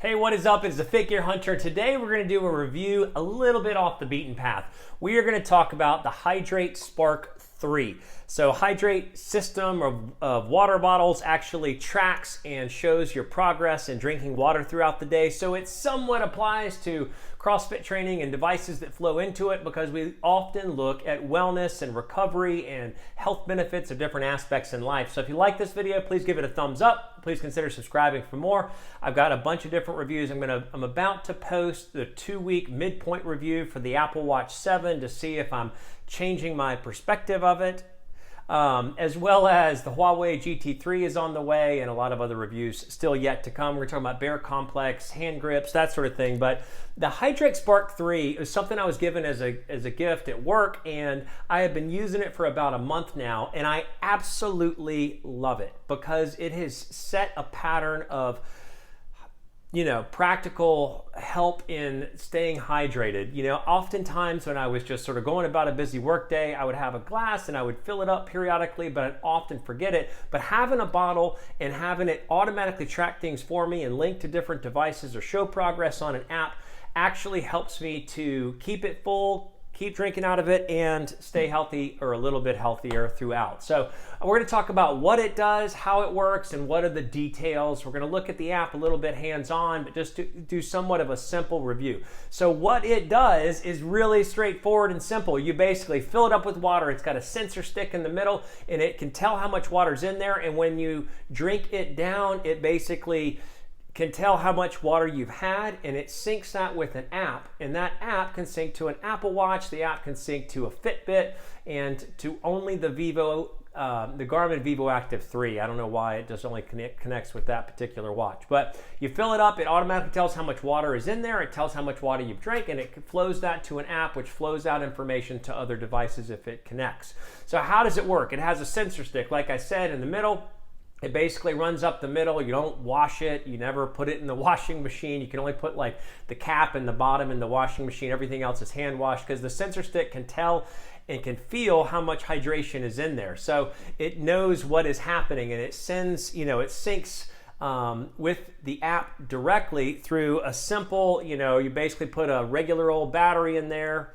Hey, what is up? It's the Fit Gear Hunter. Today we're going to do a review a little bit off the beaten path. We are going to talk about the HidrateSpark 3. So Hydrate system of water bottles actually tracks and shows your progress in drinking water throughout the day. So it somewhat applies to CrossFit training and devices that flow into it, because we often look at wellness and recovery and health benefits of different aspects in life. So if you like this video, please give it a thumbs up. Please consider subscribing for more. I've got a bunch of different reviews. I'm about to post the 2-week midpoint review for the Apple Watch 7 to see if I'm changing my perspective of it. As well as the Huawei GT3 is on the way, and a lot of other reviews still yet to come. We're talking about Bear Complex, hand grips, that sort of thing. But the HidrateSpark 3 is something I was given as a gift at work, and I have been using it for about a month now, and I absolutely love it because it has set a pattern of practical help in staying hydrated. Oftentimes when I was just sort of going about a busy work day, I would have a glass and I would fill it up periodically, but I'd often forget it. But having a bottle and having it automatically track things for me and link to different devices or show progress on an app actually helps me to keep it full, keep drinking out of it, and stay healthy or a little bit healthier throughout. So we're going to talk about what it does, how it works, and what are the details. We're going to look at the app a little bit hands-on, but just to do somewhat of a simple review. So what it does is really straightforward and simple. You basically fill it up with water. It's got a sensor stick in the middle, and it can tell how much water's in there. And when you drink it down, it basically can tell how much water you've had, and it syncs that with an app, and that app can sync to an Apple Watch. The app can sync to a Fitbit and to only the Garmin Vivo Active 3. I don't know why it just only connects with that particular watch, but you fill it up, it automatically tells how much water is in there, it tells how much water you've drank, and it flows that to an app, which flows out information to other devices if it connects. So how does it work? It has a sensor stick, like I said, in the middle. It basically runs up the middle. You don't wash it. You never put it in the washing machine. You can only put like the cap and the bottom in the washing machine. Everything else is hand washed, because the sensor stick can tell and can feel how much hydration is in there. So it knows what is happening, and it sends, it syncs with the app directly through a simple, you basically put a regular old battery in there.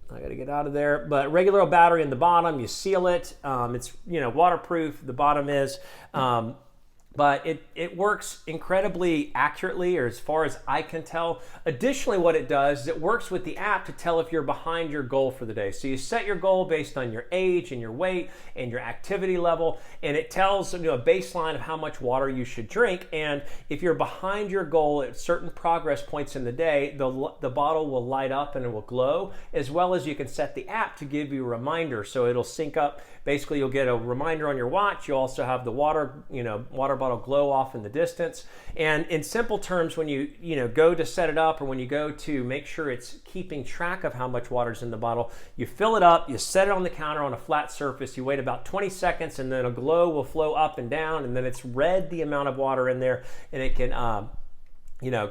I got to get out of there, but regular old battery in the bottom, you seal it. It's waterproof, the bottom is, but it works incredibly accurately, or as far as I can tell. Additionally, what it does is it works with the app to tell if you're behind your goal for the day. So you set your goal based on your age and your weight and your activity level, and it tells a baseline of how much water you should drink. And if you're behind your goal at certain progress points in the day, the bottle will light up and it will glow, as well as you can set the app to give you a reminder. So it'll sync up. Basically, you'll get a reminder on your watch. You also have the water bottle glow off in the distance. And in simple terms, when you go to set it up, or when you go to make sure it's keeping track of how much water's in the bottle, you fill it up, you set it on the counter on a flat surface, you wait about 20 seconds, and then a glow will flow up and down, and then it's read the amount of water in there, and it can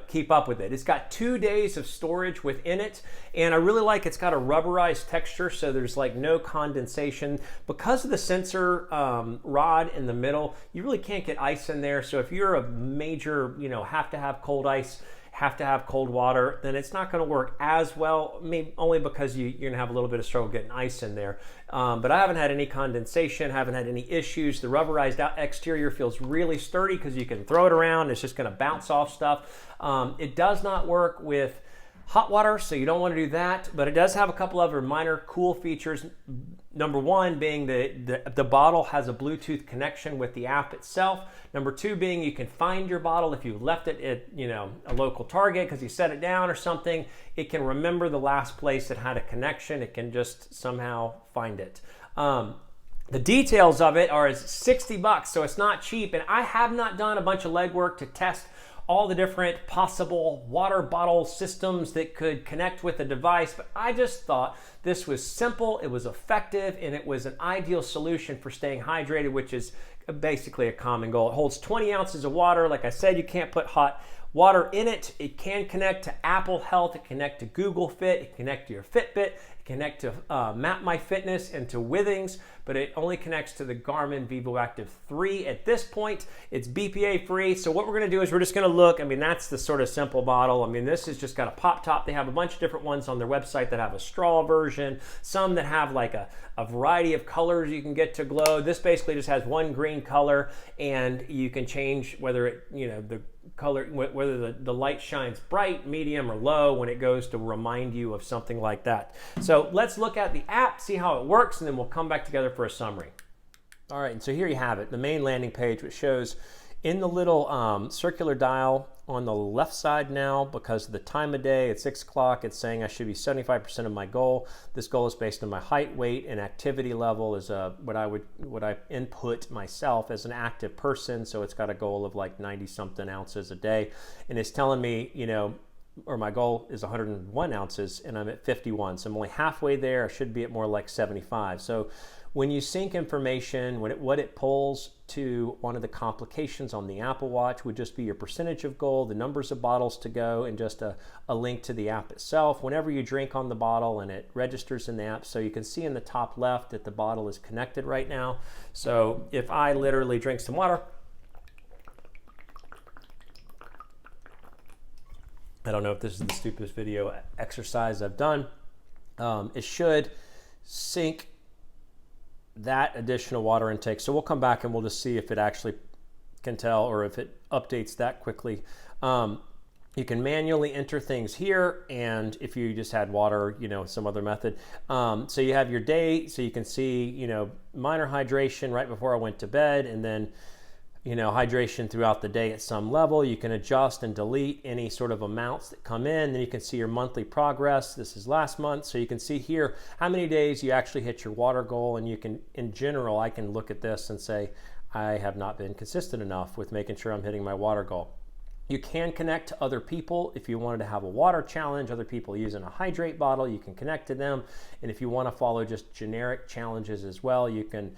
keep up with it. It's got 2 days of storage within it, and I really like it's got a rubberized texture, so there's like no condensation. Because of the sensor rod in the middle, you really can't get ice in there. So if you're a major, have to have cold ice, have to have cold water, then it's not going to work as well, maybe only because you're going to have a little bit of struggle getting ice in there. But I haven't had any condensation, haven't had any issues. The rubberized exterior feels really sturdy because you can throw it around. It's just going to bounce off stuff. It does not work with hot water, so you don't want to do that, but it does have a couple other minor cool features. Number one being the bottle has a Bluetooth connection with the app itself. Number two being you can find your bottle if you left it at a local Target because you set it down or something. It can remember the last place it had a connection. It can just somehow find it. The details of it are $60, so it's not cheap, and I have not done a bunch of legwork to test all the different possible water bottle systems that could connect with a device, but I just thought this was simple, it was effective, and it was an ideal solution for staying hydrated, which is basically a common goal. It holds 20 ounces of water. Like I said, you can't put hot water in it. It can connect to Apple Health, it can connect to Google Fit, it can connect to your Fitbit, it connect to Map My Fitness and to Withings, but it only connects to the Garmin VivoActive 3 at this point. It's BPA free. So what we're gonna do is we're just gonna look, I mean, that's the sort of simple bottle. I mean, this has just got a pop top. They have a bunch of different ones on their website that have a straw version, some that have like a variety of colors you can get to glow. This basically just has one green color, and you can change whether it, you know, the color, whether the light shines bright, medium, or low when it goes to remind you of something like that. So let's look at the app, see how it works, and then we'll come back together for a summary. All right, and so here you have it, the main landing page, which shows in the little circular dial on the left side now, because of the time of day, at 6 o'clock, it's saying I should be 75% of my goal. This goal is based on my height, weight, and activity level is what I input myself as an active person. So it's got a goal of like 90 something ounces a day. And it's telling me, you know, or my goal is 101 ounces and I'm at 51. So I'm only halfway there. I should be at more like 75. So when you sync information, what it pulls to one of the complications on the Apple Watch would just be your percentage of goal, the numbers of bottles to go, and just a link to the app itself. Whenever you drink on the bottle, and it registers in the app, so you can see in the top left that the bottle is connected right now. So if I literally drink some water, I don't know if this is the stupidest video exercise I've done, it should sync that additional water intake. So we'll come back and we'll just see if it actually can tell or if it updates that quickly. You can manually enter things here, and if you just had water, you know, some other method. So you have your day, so you can see, you know, minor hydration right before I went to bed, and then, you know, hydration throughout the day at some level. You can adjust and delete any sort of amounts that come in. Then you can see your monthly progress. This is last month. So you can see here how many days you actually hit your water goal. And you can, in general, I can look at this and say, I have not been consistent enough with making sure I'm hitting my water goal. You can connect to other people. If you wanted to have a water challenge, other people using a hydrate bottle, you can connect to them. And if you want to follow just generic challenges as well, you can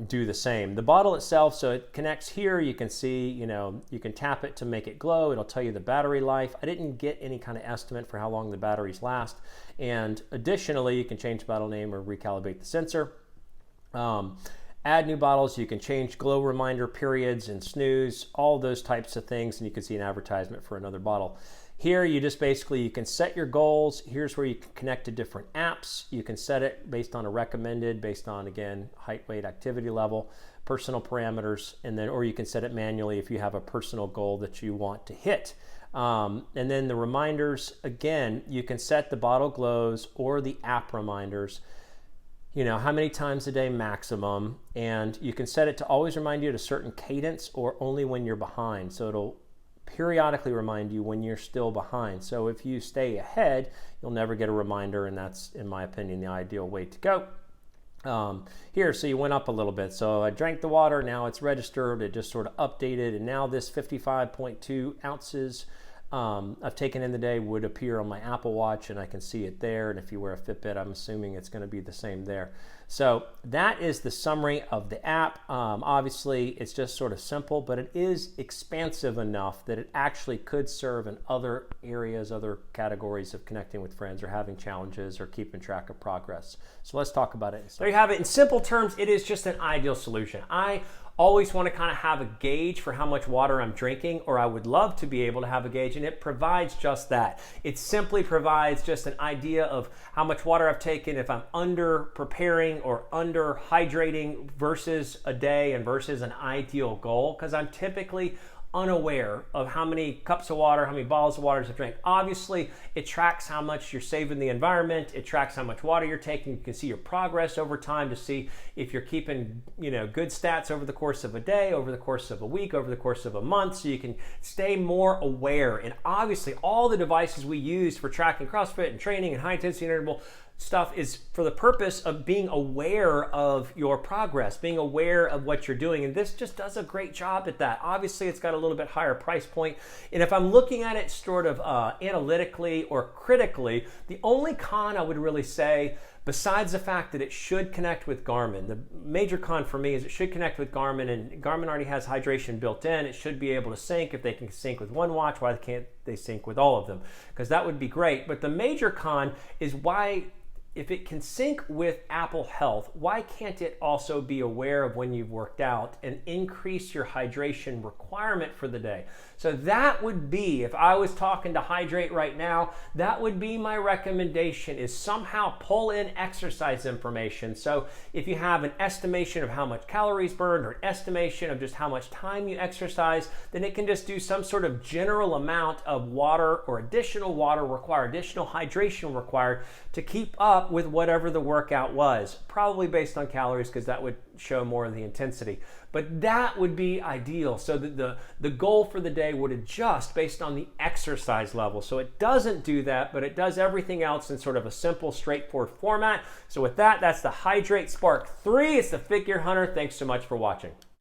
do the same. The bottle itself, so it connects here. You can see, you know, you can tap it to make it glow. It'll tell you the battery life. I didn't get any kind of estimate for how long the batteries last. And additionally, you can change the bottle name or recalibrate the sensor. Add new bottles. You can change glow reminder periods and snooze, all those types of things. And you can see an advertisement for another bottle. Here, you just basically, you can set your goals. Here's where you can connect to different apps. You can set it based on a recommended, based on, again, height, weight, activity level, personal parameters, and then, or you can set it manually if you have a personal goal that you want to hit. And then the reminders, again, you can set the bottle glows or the app reminders, you know, how many times a day maximum, and you can set it to always remind you at a certain cadence or only when you're behind. So it'll periodically remind you when you're still behind. So if you stay ahead, you'll never get a reminder, and that's, in my opinion, the ideal way to go. Here, so you went up a little bit. So I drank the water, now it's registered, it just sort of updated, and now this 55.2 ounces I've taken in the day would appear on my Apple Watch, and I can see it there. And if you wear a Fitbit, I'm assuming it's going to be the same there. So that is the summary of the app. Obviously, it's just sort of simple, but it is expansive enough that it actually could serve in other areas, other categories of connecting with friends or having challenges or keeping track of progress. So let's talk about it. There you have it. In simple terms, it is just an ideal solution. I always want to kind of have a gauge for how much water I'm drinking, or I would love to be able to have a gauge, and it provides just that. It simply provides just an idea of how much water I've taken, if I'm under preparing or under hydrating versus a day and versus an ideal goal, because I'm typically unaware of how many cups of water, how many bottles of water to drink. Obviously, it tracks how much you're saving the environment. It tracks how much water you're taking. You can see your progress over time to see if you're keeping, you know, good stats over the course of a day, over the course of a week, over the course of a month, so you can stay more aware. And obviously, all the devices we use for tracking CrossFit and training and high intensity interval stuff is for the purpose of being aware of your progress, being aware of what you're doing. And this just does a great job at that. Obviously, it's got a little bit higher price point. And if I'm looking at it sort of analytically or critically, the only con I would really say, besides the fact that it should connect with Garmin. The major con for me is it should connect with Garmin, and Garmin already has hydration built in. It should be able to sync. If they can sync with one watch, why can't they sync with all of them? Because that would be great. But the major con is why, if it can sync with Apple Health, why can't it also be aware of when you've worked out and increase your hydration requirement for the day? So that would be, if I was talking to Hydrate right now, that would be my recommendation, is somehow pull in exercise information. So if you have an estimation of how much calories burned or an estimation of just how much time you exercise, then it can just do some sort of general amount of water or additional water required, additional hydration required to keep up with whatever the workout was, probably based on calories, because that would show more of the intensity. But that would be ideal, so that the goal for the day would adjust based on the exercise level. So it doesn't do that, but it does everything else in sort of a simple, straightforward format. So with that, that's the HidrateSpark 3. It's the Figure Hunter. Thanks so much for watching.